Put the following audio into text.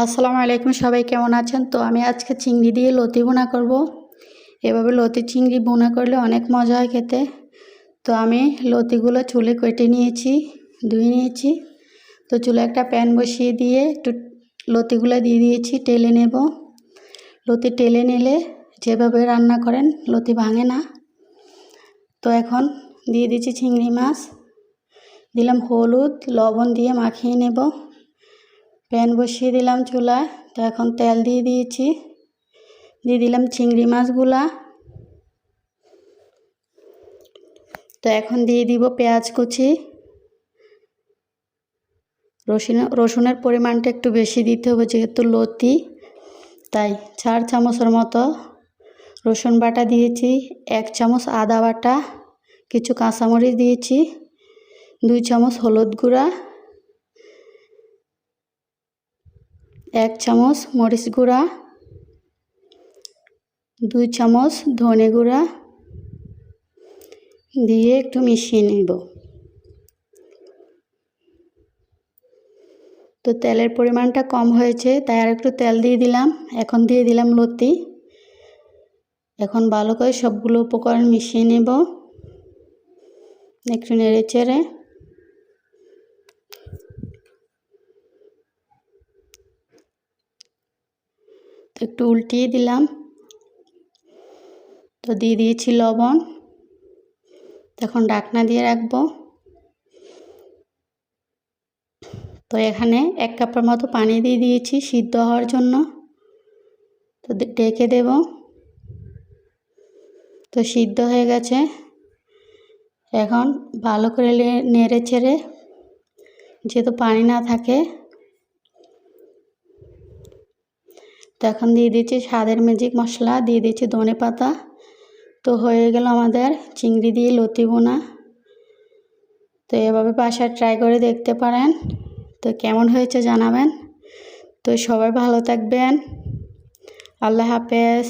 আসসালামু আলাইকুম, সবাই কেমন আছেন? তো আমি আজকে চিংড়ি দিয়ে লতি বোনা করব। এভাবে লতি চিংড়ি বোনা করলে অনেক মজা হয় খেতে। তো আমি লতিগুলো চুলে কেটে নিয়েছি, ধুয়ে নিয়েছি। তো চুলে একটা প্যান বসিয়ে দিয়ে একটু লতিগুলো দিয়ে দিয়েছি, টেলে নেব। লতি টেলে নিলে যেভাবে রান্না করেন লতি ভাঙে না। তো এখন দিয়ে দিচ্ছি চিংড়ি মাছ, দিলাম হলুদ লবণ দিয়ে মাখিয়ে নেব। প্যান বসিয়ে দিলাম চুলায়। তো এখন তেল দিয়ে দিয়েছি, দিয়ে দিলাম চিংড়ি মাছগুলা। তো এখন দিয়ে দিব পেঁয়াজ কুচি। রসুনের পরিমাণটা একটু বেশি দিতে হবে যেহেতু লতি, তাই 4 চামচের মতো রসুন বাটা দিয়েছি, 1 চামচ আদা বাটা, কিছু কাঁচামরিচ দিয়েছি, 2 চামচ হলুদ গুঁড়া, 1 চামচ মরিচ গুঁড়া, 2 চামচ ধনে গুঁড়া দিয়ে একটু মিশিয়ে নেব। তো তেলের পরিমাণটা কম হয়েছে তাই আর একটু তেল দিয়ে দিলাম। এখন দিয়ে দিলাম লতি। এখন ভালো করে সবগুলো উপকরণ মিশিয়ে নেব, একটু নেড়ে চেড়ে। একটু উল্টিয়ে দিলাম। তো দিয়ে দিয়েছি লবণ। এখন ঢাকনা দিয়ে রাখবো। তো এখানে 1 কাপের মতো পানি দিয়ে দিয়েছি সিদ্ধ হওয়ার জন্য। তো ঢেকে দেব। তো সিদ্ধ হয়ে গেছে। এখন ভালো করে নেড়ে চেড়ে, যেহেতু পানি না থাকে, তো এখন দিয়ে দিচ্ছি স্বাদের ম্যাজিক মশলা, দিয়ে দিচ্ছি ধনে পাতা। তো হয়ে গেল আমাদের চিংড়ি দিয়ে লতি বোনা। তো এভাবে বাসায় ট্রাই করে দেখতে পারেন। তো কেমন হয়েছে জানাবেন। তো সবাই ভালো থাকবেন। আল্লাহ হাফেজ।